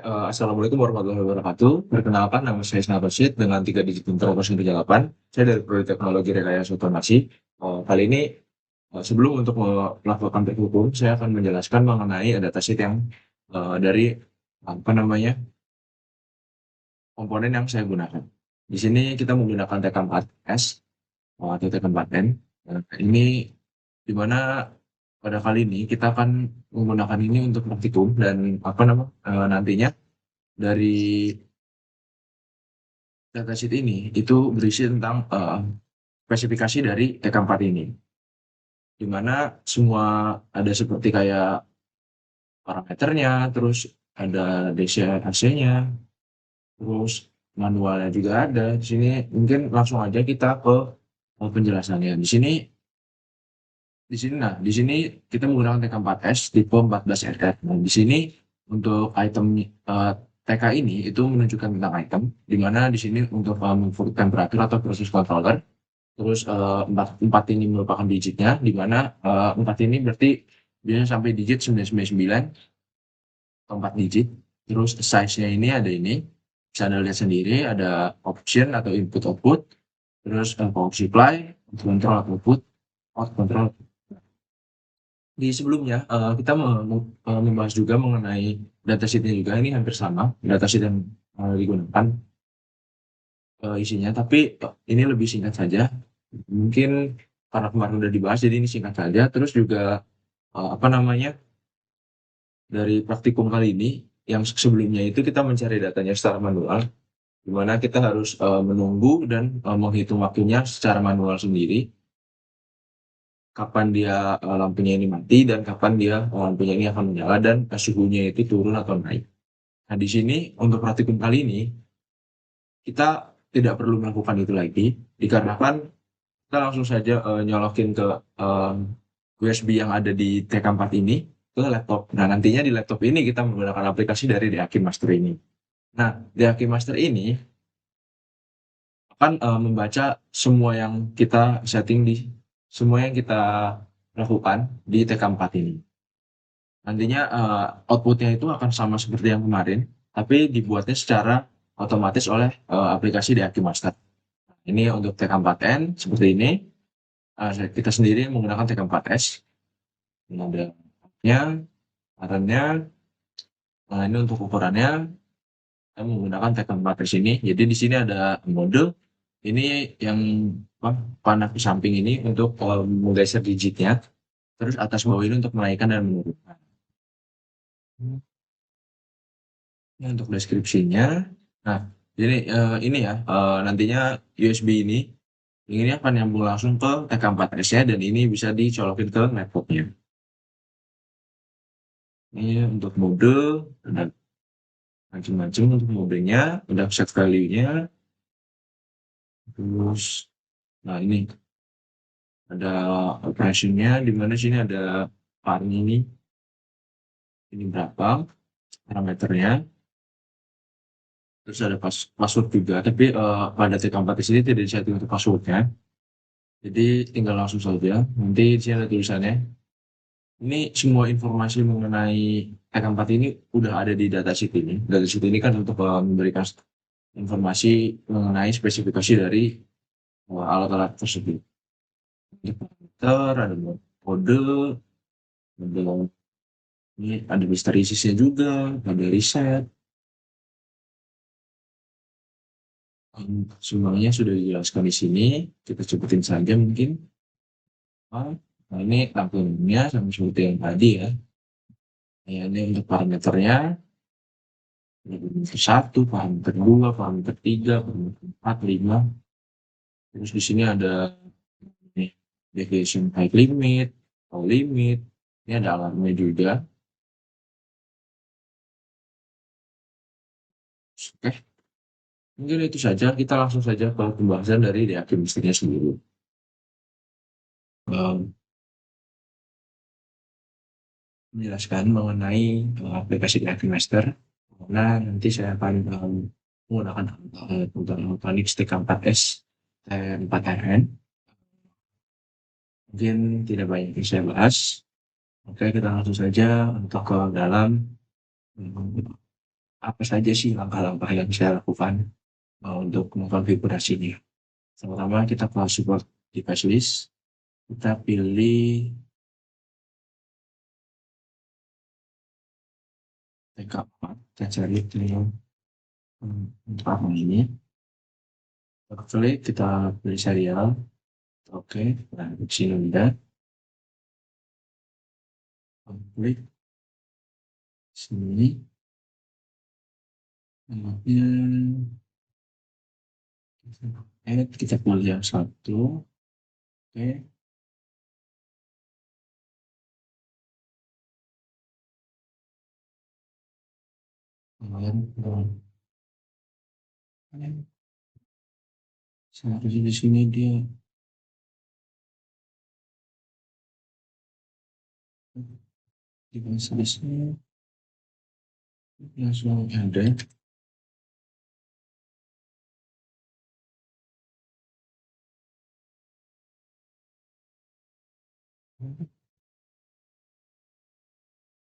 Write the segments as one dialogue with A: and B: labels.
A: Assalamualaikum warahmatullahi wabarakatuh. Perkenalkan, nama saya Isnal Rashid dengan 3 digit intro 038. Saya dari Prodi Teknologi Rekayasa Otomasi. Kali ini, sebelum untuk melakukan teknik hukum, saya akan menjelaskan mengenai datasheet yang dari apa namanya komponen yang saya gunakan. Di sini kita menggunakan TK4S atau TK4N. Ini di mana pada kali ini kita akan menggunakan ini untuk praktikum dan nantinya dari datasheet ini itu berisi tentang spesifikasi dari TK4 ini, di mana semua ada seperti kayak parameternya, terus ada DC AC-nya, terus manualnya juga ada. Di sini mungkin langsung aja kita ke penjelasannya. Di sini kita menggunakan TK4S tipe 14RR. Nah, di sini untuk item TK ini itu menunjukkan tentang item, di mana di sini untuk mengukur temperatur atau proses controller. Terus empat ini merupakan digitnya, di mana empat ini berarti biasanya sampai digit 999 atau 4 digit. Terus size-nya ini ada ini, bisa Anda lihat sendiri, ada option atau input output, terus power supply, control output, out control. Di sebelumnya kita membahas juga mengenai datasheet-nya juga, ini hampir sama datasheet yang digunakan isinya, tapi ini lebih singkat saja. Mungkin karena kemarin udah dibahas, jadi ini singkat saja. Terus juga dari praktikum kali ini, yang sebelumnya itu kita mencari datanya secara manual, di mana kita harus menunggu dan menghitung waktunya secara manual sendiri, kapan dia lampunya ini mati dan kapan dia lampunya ini akan menyala dan suhunya itu turun atau naik. Nah, di sini untuk praktikum kali ini kita tidak perlu melakukan itu lagi, dikarenakan kita langsung saja nyolokin ke USB yang ada di TK4 ini ke laptop. Nah, nantinya di laptop ini kita menggunakan aplikasi dari DAQ Master ini. Nah, DAQ Master ini akan membaca semua yang kita setting semua yang kita lakukan di TK4 ini. Nantinya outputnya itu akan sama seperti yang kemarin, tapi dibuatnya secara otomatis oleh aplikasi DAQ Master. Ini untuk TK4N seperti ini. Kita sendiri menggunakan TK4S. Ini ada nya, arahnya. Nah, ini untuk ukurannya saya menggunakan TK4S ini. Jadi di sini ada mode. Ini yang panah di samping ini untuk menggeser digitnya. Terus atas bawah ini untuk menaikkan dan menurunkan. Ini untuk deskripsinya. Nah, jadi ini ya nantinya USB ini akan nyambung langsung ke TK4S-nya dan ini bisa dicolokin ke laptopnya. Ini untuk mode, ada macam-macam untuk modenya, udah set value-nya. Terus, nah ini ada operation-nya, di mana sini ada parnya ini berapa parameternya. Terus ada password juga, tapi pada TK4 di sini tidak disetting untuk passwordnya. Jadi tinggal langsung saja. Nanti di sini ada tulisannya. Ini semua informasi mengenai TK4 ini udah ada di datasheet ini. Datasheet ini kan untuk memberikan informasi mengenai spesifikasi dari alat-alat tersebut. Ada parameter, ada kode, ada ini ada hysteresisnya juga, ada reset. Semuanya sudah dijelaskan di sini. Kita cepetin saja mungkin. Nah, ini tampilannya sama seperti yang tadi ya. Ya, ini untuk parameternya. Parameter 1, parameter 2, parameter 3, parameter 4, 5. Terus di sini ada ini, deviation height limit, low limit. Ini ada alarmnya juga. Oke, mungkin itu saja. Kita langsung saja ke pembahasan dari DAQ Masternya sendiri. Menjelaskan mengenai aplikasi DAQ Master. Karena nanti saya akan menggunakan komputer elektronik TK4S 4RN. Mungkin tidak banyak yang saya bahas. Oke, kita langsung saja untuk ke dalam apa saja sih langkah-langkah yang saya lakukan untuk mengkonfigurasinya. Pertama kita ke support device list, kita pilih TK4, kita cari yang untuk apa ini. Klik, kita pilih serial, oke, nah di sini udah, klik sini, kemudian kita pilih yang satu, oke, kemudian seharusnya di sini dia di sini langsung ada.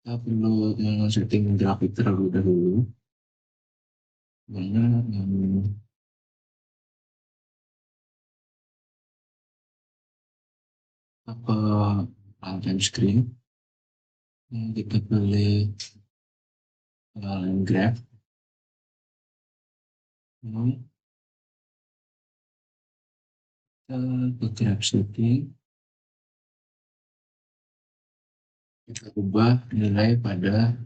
A: Kita perlu setting grafik terlebih dahulu, mana apa runtime screen, kita pilih line graph, kita graph setting, kita ubah nilai pada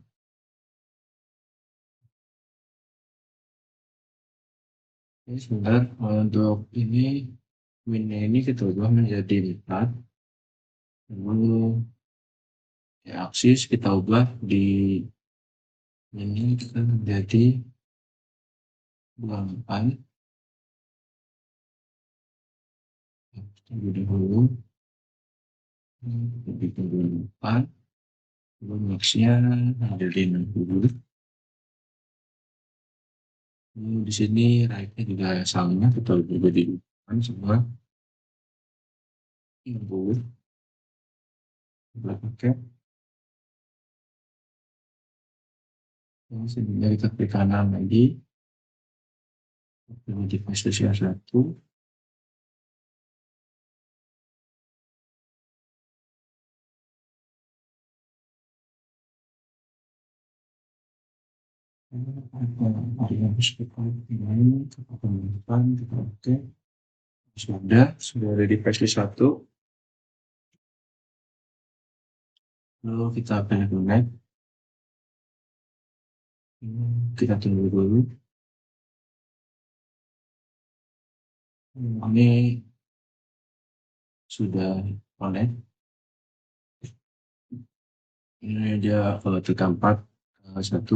A: sebentar, untuk ini min-nya ini kita ubah menjadi 4, lalu aksis kita ubah di ini kita menjadi 28, tunggu dahulu, lebih 24, lalu max-nya menjadi 60. Lalu di sini right-nya juga sama, kita ubah di depan semua 60. Oke, sini kita klik kanan lagi, pilih device sosial 1, sudah ada di device 1, lalu kita pilih connect, kita tunggu dulu, ini sudah connect, ini dia kalau tekan 4 1,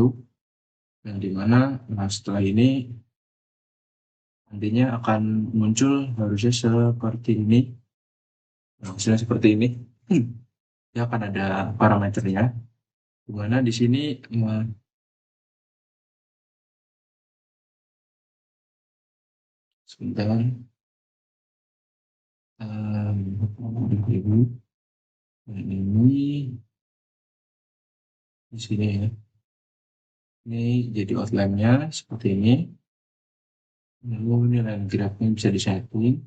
A: dan dimana setelah ini nantinya akan muncul harusnya seperti ini, hasilnya seperti ini. Dia akan ada parameternya, dimana di sini sebentar, ini di sini ya, ini jadi outline-nya seperti ini, lalu ini line graph-nya bisa disetting.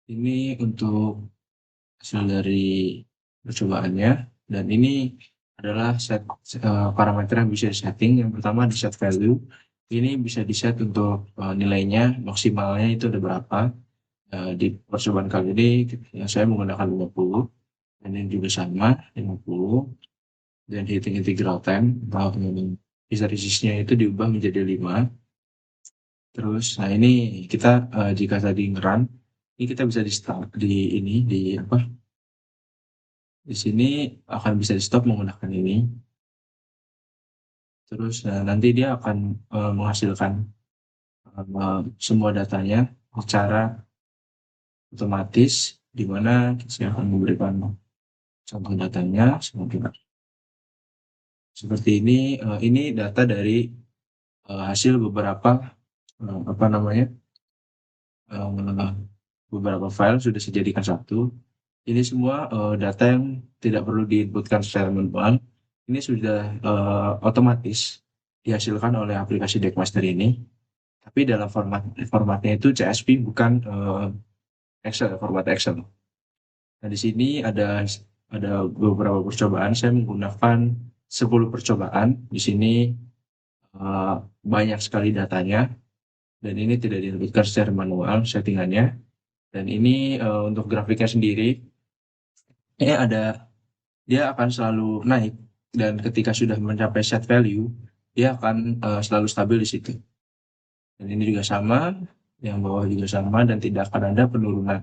A: Ini untuk hasil dari percobaannya, dan ini adalah set parameter yang bisa disetting. Yang pertama di set value, ini bisa diset untuk nilainya maksimalnya itu ada berapa. Di percobaan kali ini saya menggunakan 50, dan ini juga sama 50, dan hitting integral time bisa resistnya itu diubah menjadi 5. Terus nah ini kita jika tadi ngerun, ini kita bisa di start di ini di apa, di sini akan bisa di stop menggunakan ini. Terus nanti dia akan menghasilkan semua datanya secara otomatis, di mana saya akan memberikan contoh datanya seperti ini data dari hasil beberapa apa namanya, beberapa file sudah saya jadikan satu. Ini semua data yang tidak perlu diinputkan secara manual, ini sudah otomatis dihasilkan oleh aplikasi Deckmaster ini, tapi dalam formatnya itu CSV bukan Excel, format Excel. Nah, di sini ada beberapa percobaan. Saya menggunakan 10 percobaan. Di sini eh, banyak sekali datanya dan ini tidak dilakukan secara manual settingannya. Dan ini untuk grafiknya sendiri, ini dia akan selalu naik dan ketika sudah mencapai set value, dia akan selalu stabil di situ. Dan ini juga sama, yang bawah juga sama dan tidak akan ada penurunan.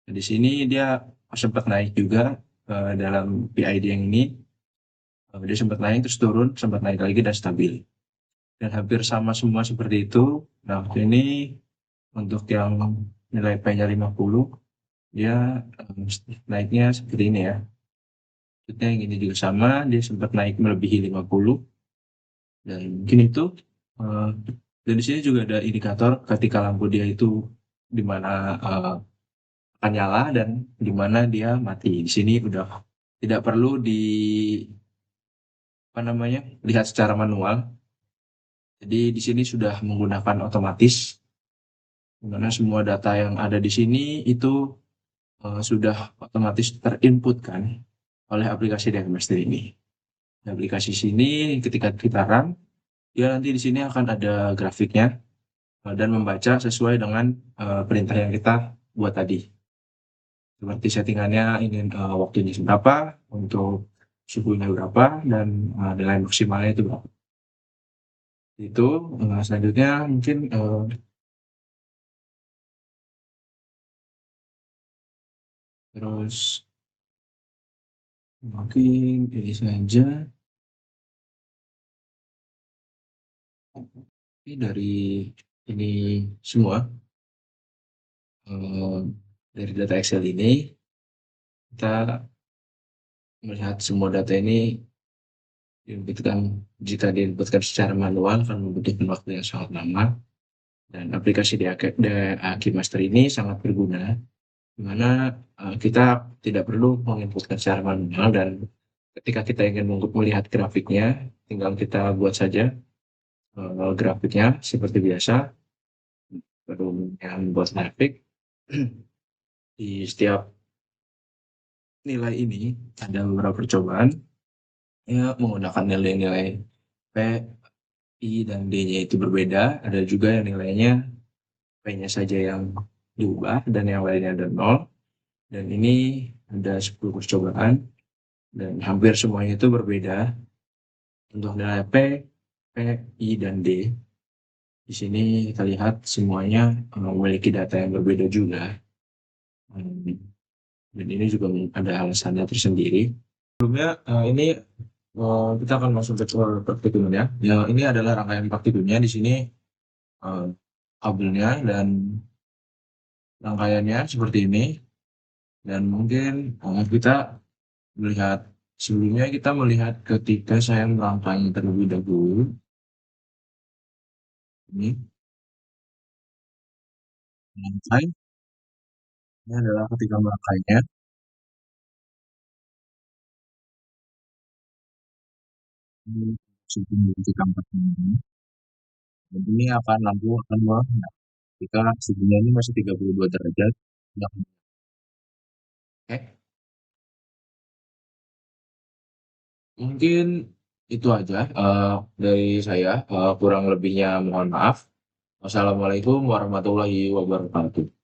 A: Nah, di sini dia sempat naik juga dalam PID yang ini. Dia sempat naik terus turun, sempat naik lagi dan stabil. Dan hampir sama semua seperti itu. Nah, waktu ini untuk yang nilai P-nya 50, dia naiknya seperti ini ya. Maksudnya yang ini juga sama, dia sempat naik melebihi 50 dan mungkin itu. eh, dan di sini juga ada indikator ketika lampu dia itu di mana akan nyala dan di mana dia mati. Di sini udah tidak perlu apa namanya lihat secara manual. Jadi di sini sudah menggunakan otomatis, di mana semua data yang ada di sini itu sudah otomatis terinputkan oleh aplikasi Dynamaster ini. Di aplikasi sini ketika kita run, ya nanti di sini akan ada grafiknya dan membaca sesuai dengan perintah yang kita buat tadi. Seperti settingannya ingin waktunya berapa, untuk suhunya berapa, dan nilai maksimalnya itu berapa. Itu selanjutnya mungkin terus mungkin ini saja. Ini dari ini semua eh, dari data Excel ini kita melihat semua data ini diinputkan, jika diinputkan secara manual akan membutuhkan waktu yang sangat lama dan aplikasi di Master ini sangat berguna di mana kita tidak perlu menginputkan secara manual dan ketika kita ingin melihat grafiknya tinggal kita buat saja grafiknya seperti biasa, baru yang buat grafik. Di setiap nilai ini ada beberapa percobaan ya menggunakan nilai-nilai P, I, dan D-nya itu berbeda. Ada juga yang nilainya P-nya saja yang diubah dan yang lainnya ada nol. Dan ini ada 10 percobaan dan hampir semuanya itu berbeda. Untuk nilai P, P, I, dan D. Di sini kita lihat semuanya memiliki data yang berbeda juga. Hmm, Dan ini juga ada alasannya tersendiri. Sebelumnya ini kita akan masuk ke partikelnya. Ya, ini adalah rangkaian partikelnya. Di sini eh, kabelnya dan rangkaiannya seperti ini. Dan mungkin kita melihat sebelumnya kita melihat ketika saya merangkai terlebih dahulu. Ini merangkai. Ini adalah ketika merangkainya. Ini sebelum ketika merangkainya. Dan ini akan lampu akan menyala. Ketika suhunya ini masih 32 derajat. Ya, oke. Mungkin itu aja dari saya. Kurang lebihnya mohon maaf. Wassalamualaikum warahmatullahi wabarakatuh.